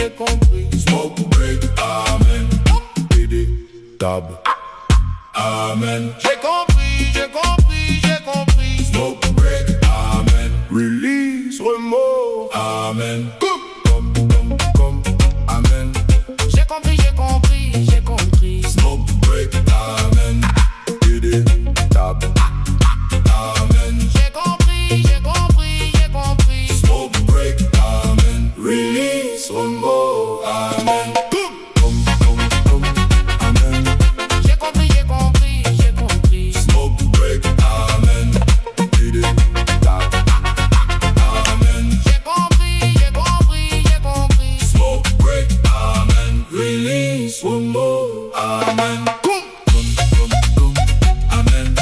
j'ai compris. Smoke break, amen. PD, tab, amen. J'ai compris, j'ai compris, j'ai compris. Smoke break, amen. Release, remords, Amen. comme, Amen. j'ai compris, j'ai compris, j'ai compris. Smoke break, amen. PD, tab, amen. J'ai compris, j'ai compris, j'ai compris. Smoke break, amen. Release, remords, amen. Amen. J'ai compris, j'ai compris, j'ai compris. Smoke break, amen. PD, tab, amen. J'ai compris, j'ai compris, j'ai compris. Smoke break, amen. Release, remords, amen. Amen.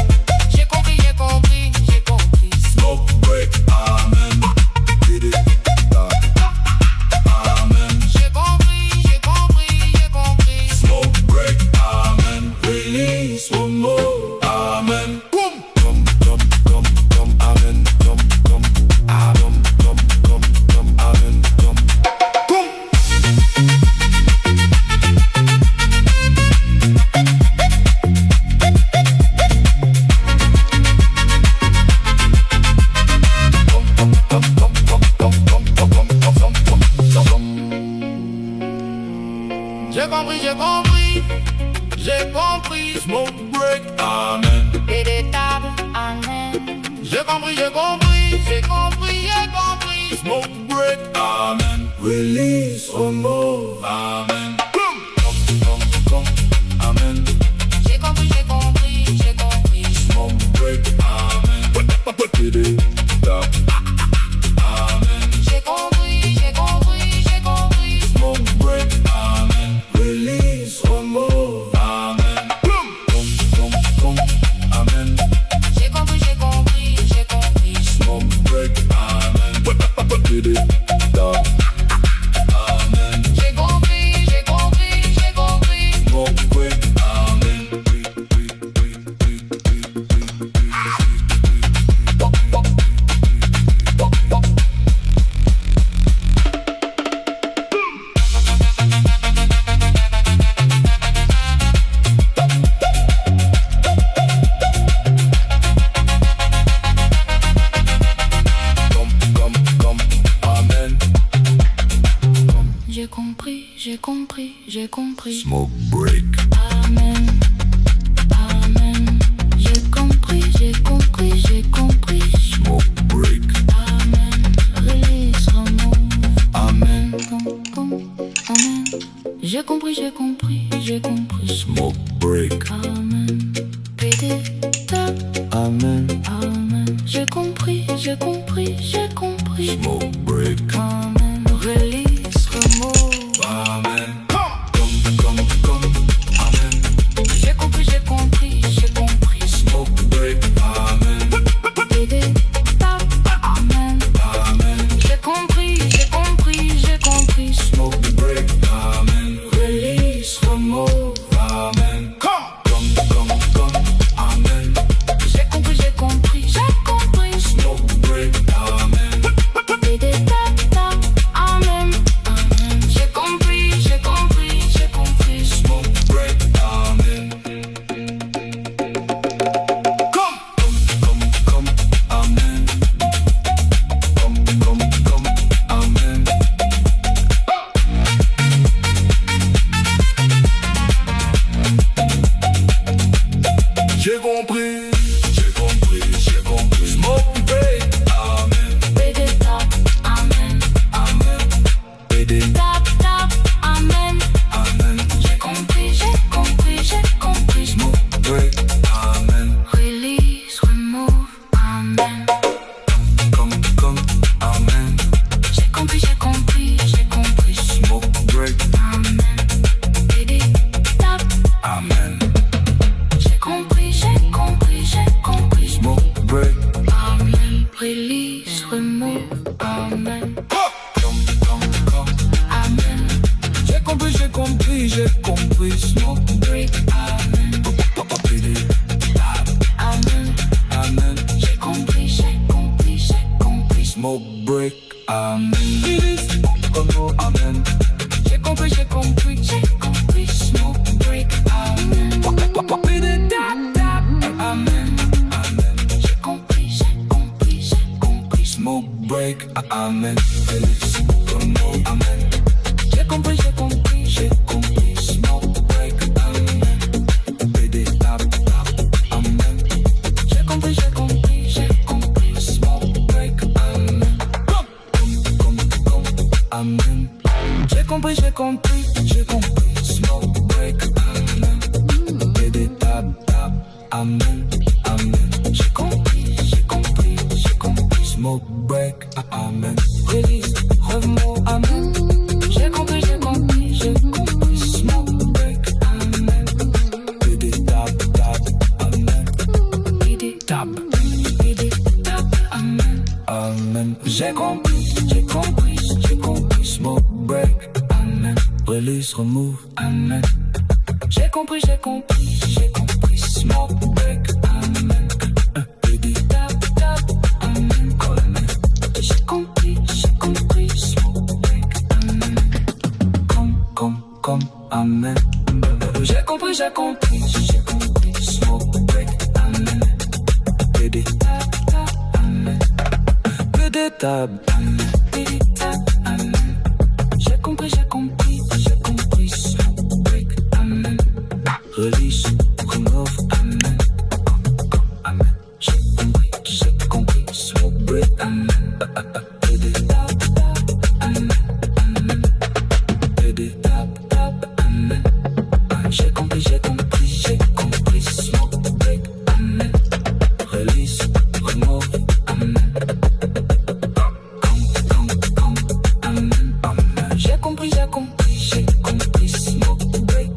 J'ai compris, j'ai compris, j'ai compris. Smoke break, amen. PD, tab, amen. J'ai compris, j'ai compris, j'ai compris. Smoke break, amen. Release, remords, amen. Amen. Amen. J'ai compris, j'ai compris, j'ai compris. Smoke break, amen. Et des tables, amen. J'ai compris, j'ai compris, j'ai compris, j'ai compris. Smoke break, amen. Release, remords, amen. Amen. J'ai compris, j'ai compris, j'ai compris. Smoke break, amen. PD, tab, amen. J'ai compris, j'ai compris, j'ai compris. Smoke break, amen. Release, remords, amen. Amen. J'ai compris, j'ai compris, j'ai compris. Smoke break, amen. PD, tab, amen. J'ai compris, j'ai compris, j'ai compris. Smoke break, amen. Amen. J'ai compris, j'ai compris, j'ai compris. Smoke break. Amen, amen. J'ai compris, j'ai compris, j'ai compris. Smoke break. Amen, release, remove. Amen. Amen. J'ai compris, j'ai compris, j'ai compris. Smoke break. Amen, PD, tap, Amen. amen. J'ai compris, j'ai compris, j'ai compris. Smoke break. Amen, release, remove. Amen. Amen. J'ai compris, j'ai compris, j'ai compris. Smoke break. Amen. PD, tap, amen. Amen. J'ai compris, j'ai compris, j'ai compris. Smoke break. Amen. Release, remove. Amen. Amen. J'ai compris, j'ai compris, j'ai compris. Smoke break. Amen. PD, tap, tap, amen, amen. J'ai compris, j'ai compris, j'ai compris. Smoke break. Amen. Amen. Amen. J'ai compris, j'ai compris, j'ai compris. Smoke break, amen, PD, tap, amen. amen. PD, Tap, tap, amen. amen. J'ai compris, j'ai compris, j'ai compris. Smoke break, amen. Release, remove, amen. Amen. J'ai compris, j'ai compris, j'ai compris. Smoke break, Amen. PD, tap, amen. j'ai compris, j'ai compris, j'ai compris. Smoke break, Amen. Release, remove, amen. Amen. J'ai compris, j'ai compris, j'ai compris. Smoke Break, amen. PD, Amen. amen. J'ai compris, j'ai compris, j'ai compris. Smoke break, amen. Release, amen. j'ai compris. J'ai compris. Smoke break, amen. Bidi-da-da, amen, amen. J'ai compris, j'ai compris, j'ai compris. Smoke break, amen. Release, remove, amen. J'ai compris, j'ai compris, j'ai compris. Smoke break, amen. Bidi-da-da, amen. J'ai compris, j'ai compris, j'ai compris. Smoke break, amen. Amen. J'ai compris, j'ai compris, j'ai compris. Smoke break, amen. Bidi-da-da, amen, amen. J'ai compris, j'ai compris, j'ai compris. Smoke break, amen. Release, remove, amen. J'ai compris, j'ai compris, j'ai compris. Smoke break, amen. Bidi-da-da, amen. Bidi-dab, Bidi-da-da, amen, amen. J'ai compris, j'ai compris, j'ai compris. Smoke break, amen. Release, remove, amen. J'ai compris, j'ai compris, j'ai compris. Smoke break, amen. Bidi-da-da, amen, amen. J'ai compris, smoke break, amen. Comme, amen. J'ai compris, j'ai compris, j'ai compris. Smoke break, amen. Bidi-da-da, amen. Bidi-da-da, amen. Bidi-da-da, amen. J'ai compris, j'ai compris, j'ai compris. Smoke break, amen. Release, remove, amen. Amen. J'ai compris, smoke break, amen. Bidi-da-da, amen, amen. Bidi-da-da, amen. J'ai compris, j'ai compris, j'ai compris. Smoke break, amen. Release, remove, amen. Amen, amen. J'ai compris, j'ai compris, j'ai compris. Smoke break,